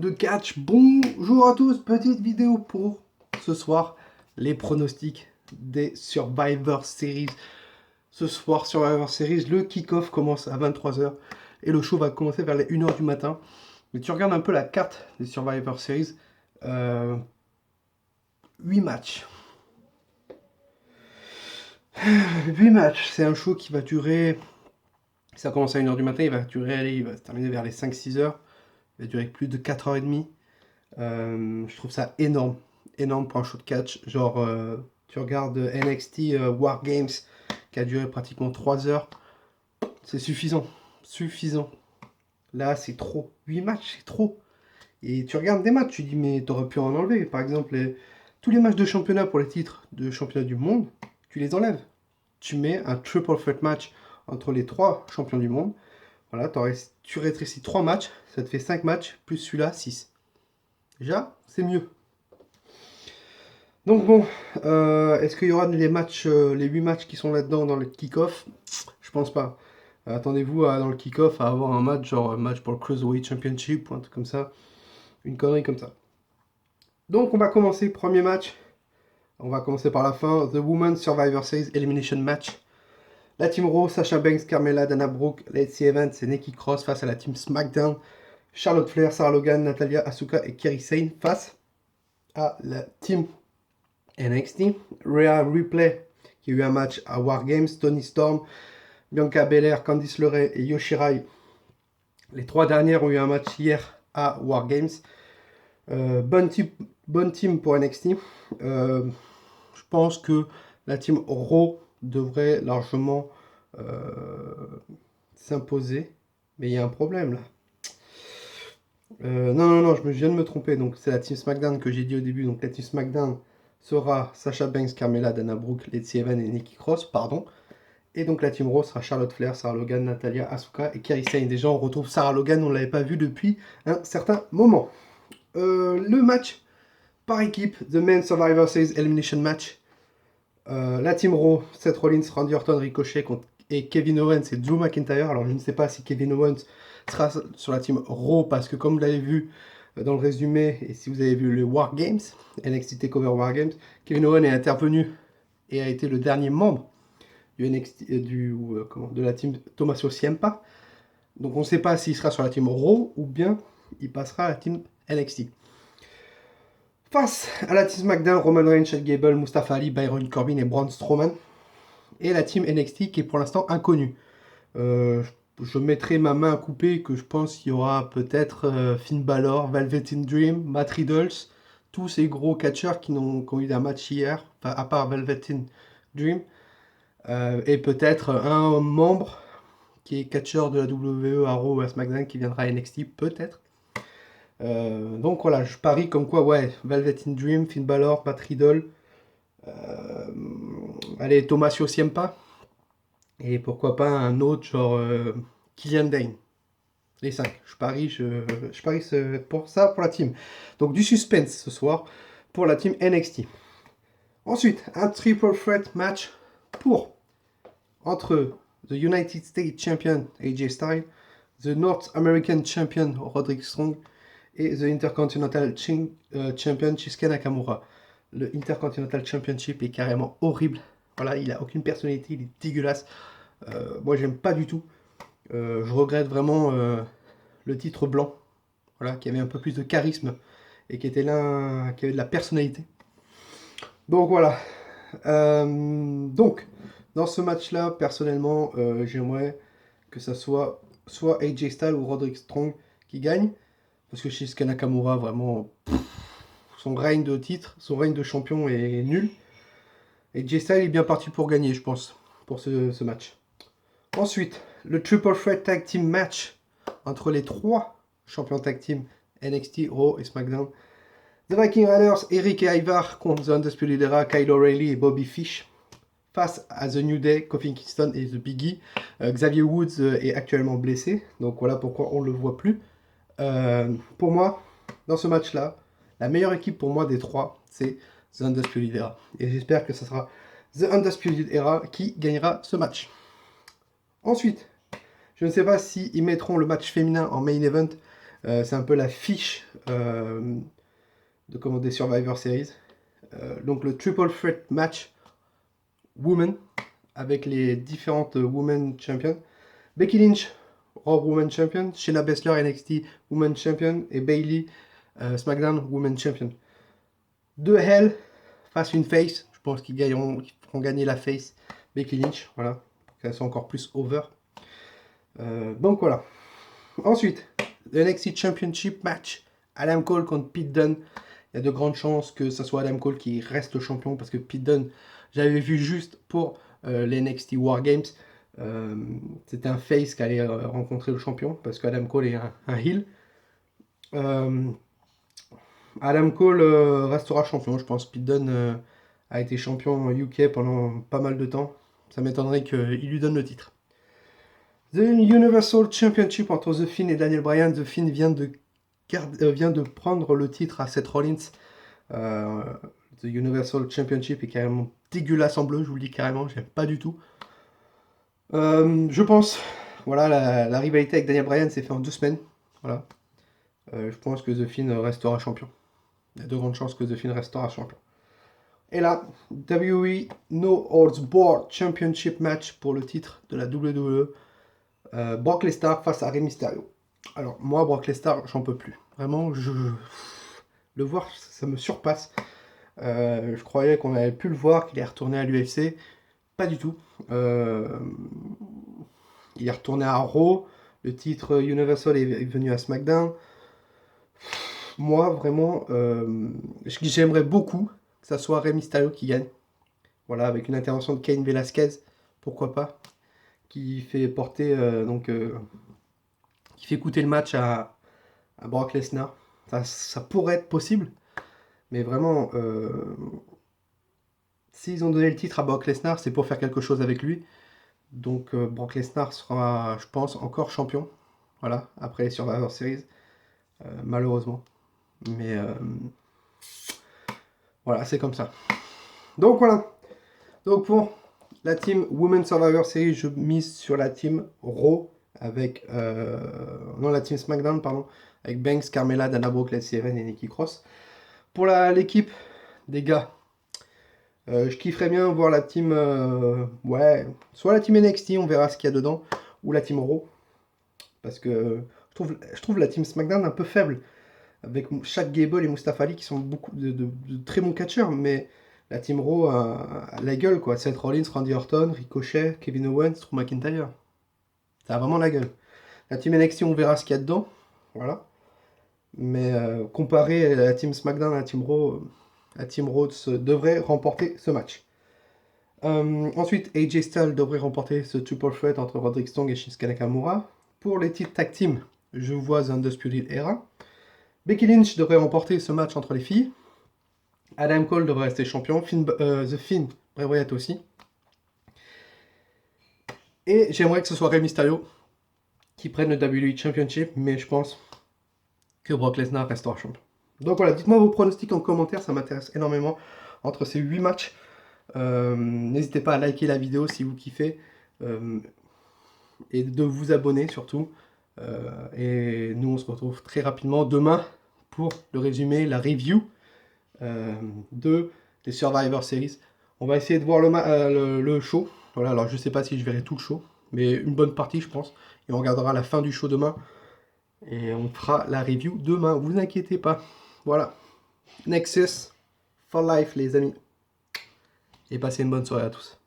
De catch, bonjour à tous, petite vidéo pour ce soir, les pronostics des Survivor Series. Ce soir, Survivor Series, le kick-off commence à 23h et le show va commencer vers les 1h du matin. Mais tu regardes un peu la carte des Survivor Series, 8 matchs. 8 matchs, c'est un show qui va durer, ça commence à 1h du matin, il va se terminer vers les 5-6h, il va durer plus de 4h30. Je trouve ça énorme, énorme pour un show de catch. Genre, tu regardes NXT War Games qui a duré pratiquement 3 heures, c'est suffisant, suffisant. Là, c'est trop. 8 matchs, c'est trop. Et tu regardes des matchs, tu dis, mais t'aurais pu en enlever. Par exemple, tous les matchs de championnat pour les titres de championnat du monde, tu les enlèves. Tu mets un triple threat match entre les 3 champions du monde. Voilà, tu rétrécis 3 matchs, ça te fait 5 matchs, plus celui-là, 6. Déjà, c'est mieux. Donc bon, est-ce qu'il y aura les matchs, les 8 matchs qui sont là-dedans dans le kick-off? Je pense pas. Attendez-vous dans le kick-off à avoir un match, genre un match pour le Cruiserweight Championship ou un truc comme ça. Une connerie comme ça. Donc on va commencer, premier match. On va commencer par la fin. The Women's Survivor Series Elimination Match. La Team Raw, Sasha Banks, Carmella, Dana Brooke, Lacey Evans et Nikki Cross face à la Team SmackDown. Charlotte Flair, Sarah Logan, Natalya, Asuka et Kairi Sane face à la Team NXT. Rhea Ripley qui a eu un match à War Games. Toni Storm, Bianca Belair, Candice LeRae et Yoshirai. Les 3 dernières ont eu un match hier à War Games. Bonne team pour NXT. Je pense que la team Raw devrait largement s'imposer. Mais il y a un problème là. Non, je viens de me tromper. Donc c'est la team SmackDown que j'ai dit au début. Donc la team SmackDown sera Sasha Banks, Carmella, Dana Brooke, Lacey Evans et Nikki Cross, pardon. Et donc la team Raw sera Charlotte Flair, Sarah Logan, Natalya, Asuka et Kairi Sane. Déjà on retrouve Sarah Logan, on ne l'avait pas vu depuis un certain moment. Le match par équipe, The Men Survivor Series Elimination Match. La team Raw, Seth Rollins, Randy Orton, Ricochet et Kevin Owens et Drew McIntyre. Alors je ne sais pas si Kevin Owens sera sur la team Raw parce que comme vous l'avez vu dans le résumé et si vous avez vu le War Games, NXT TakeOver War Games, Kevin Owens est intervenu et a été le dernier membre du NXT, de la team Tommaso Ciampa. Donc on ne sait pas s'il sera sur la team Raw ou bien il passera à la team NXT. Face à la team SmackDown, Roman Reigns, Chad Gable, Mustafa Ali, Byron Corbin et Braun Strowman. Et la team NXT qui est pour l'instant inconnue. Je mettrai ma main à couper que je pense qu'il y aura peut-être Finn Balor, Velveteen Dream, Matt Riddle, tous ces gros catcheurs qui ont eu un match hier, enfin, à part Velveteen Dream. Et peut-être un membre qui est catcheur de la WWE à Raw ou à SmackDown qui viendra à NXT, peut-être. Donc voilà, je parie comme quoi, ouais, Velveteen Dream, Finn Balor, Matt Riddle, allez, Tommaso Ciampa, et pourquoi pas un autre genre Killian Dane. Les 5, je parie pour ça, pour la team. Donc du suspense ce soir pour la team NXT. Ensuite, un triple threat match entre the United States Champion AJ Styles, the North American Champion Roderick Strong et the Intercontinental Champion Shinsuke Nakamura. Le Intercontinental Championship est carrément horrible. Voilà, il a aucune personnalité, il est dégueulasse. Moi, j'aime pas du tout. Je regrette vraiment le titre blanc, voilà, qui avait un peu plus de charisme et qui était là, qui avait de la personnalité. Donc voilà. Donc, dans ce match-là, personnellement, j'aimerais que ça soit AJ Styles ou Roderick Strong qui gagne. Parce que Shinsuke Nakamura, vraiment, son règne de titre, son règne de champion est nul. Et AJ Styles est bien parti pour gagner, je pense, pour ce match. Ensuite, le Triple Threat Tag Team Match entre les 3 champions tag team NXT, Raw et SmackDown. The Viking Raiders, Eric et Ivar contre The Undisputed Era, Kyle O'Reilly et Bobby Fish. Face à The New Day, Kofi Kingston et The Biggie. Xavier Woods est actuellement blessé, donc voilà pourquoi on ne le voit plus. Pour moi, dans ce match-là, la meilleure équipe pour moi des 3, c'est The Undisputed Era. Et j'espère que ce sera The Undisputed Era qui gagnera ce match. Ensuite, je ne sais pas s'ils mettront le match féminin en main event. C'est un peu la fiche des Survivor Series. Donc le Triple Threat Match Women avec les différentes Women Champions. Becky Lynch, Raw Women Champion. Shayna Baszler, NXT Women Champion. Et Bayley, SmackDown Women Champion. Deux Hell face une face. Je pense qu'ils feront gagner la face. Becky Lynch, voilà. Pour qu'elle soit encore plus over. Donc voilà. Ensuite, le NXT Championship match. Adam Cole contre Pete Dunne. Il y a de grandes chances que ce soit Adam Cole qui reste champion parce que Pete Dunne, j'avais vu juste pour les NXT War Games. C'était un face qui allait rencontrer le champion parce qu'Adam Cole est un heel. Adam Cole restera champion, je pense. Pete Dunne a été champion UK pendant pas mal de temps. Ça m'étonnerait qu'il lui donne le titre. The Universal Championship entre The Fiend et Daniel Bryan. The Fiend vient de prendre le titre à Seth Rollins. The Universal Championship est carrément dégueulasse en bleu, je vous le dis carrément, j'aime pas du tout. Je pense, voilà, la rivalité avec Daniel Bryan s'est fait en 2 semaines. Voilà. Je pense que The Fiend restera champion. Il y a de grandes chances que The Fiend restera champion. Et là, WWE No Holds Barred Championship match pour le titre de la WWE. Brock Lesnar face à Rey Mysterio. Alors, moi, Brock Lesnar, j'en peux plus. Vraiment, le voir, ça me surpasse. Je croyais qu'on avait pu le voir, qu'il est retourné à l'UFC. Pas du tout. Il est retourné à Raw. Le titre Universal est venu à SmackDown. Moi, vraiment, j'aimerais beaucoup que ça soit Rey Mysterio qui gagne. Voilà, avec une intervention de Cain Velasquez, pourquoi pas. Qui fait porter, qui fait coûter le match à Brock Lesnar. Ça pourrait être possible. Mais vraiment, s'ils ont donné le titre à Brock Lesnar, c'est pour faire quelque chose avec lui. Donc Brock Lesnar sera, je pense, encore champion. Voilà, après les Survivor Series. Malheureusement. Mais voilà, c'est comme ça. Donc voilà. Donc pour la team Women Survivor Series, je mise sur la team Raw avec... non, la team SmackDown, pardon. Avec Banks, Carmella, Dana Brooke, Lacey Evans et Nikki Cross. Pour l'équipe des gars, je kifferais bien voir la team... ouais, soit la team NXT, on verra ce qu'il y a dedans, ou la team Raw. Parce que je trouve la team SmackDown un peu faible. Avec Shaq Gable et Mustafa Ali qui sont beaucoup de très bons catcheurs, mais la team Raw a la gueule, quoi. Seth Rollins, Randy Orton, Ricochet, Kevin Owens, Drew McIntyre. Ça a vraiment la gueule. La team NXT, on verra ce qu'il y a dedans. Voilà. Mais comparé à la team SmackDown, la team Raw devrait remporter ce match. Ensuite, AJ Styles devrait remporter ce triple threat entre Roderick Strong et Shinsuke Nakamura. Pour les titres tag team, je vois The Undisputed Era. Becky Lynch devrait remporter ce match entre les filles. Adam Cole devrait rester champion. The Fiend, Bray Wyatt aussi. Et j'aimerais que ce soit Rey Mysterio qui prenne le WWE Championship, mais je pense que Brock Lesnar restera champion. Donc voilà, dites-moi vos pronostics en commentaire, ça m'intéresse énormément entre ces 8 matchs. N'hésitez pas à liker la vidéo si vous kiffez. Et de vous abonner surtout. Et nous on se retrouve très rapidement demain pour le résumé, la review des Survivor Series. On va essayer de voir le show. Voilà, alors je sais pas si je verrai tout le show, mais une bonne partie je pense. Et on regardera la fin du show demain. Et on fera la review demain, vous inquiétez pas. Voilà. Nexus for life les amis. Et passez une bonne soirée à tous.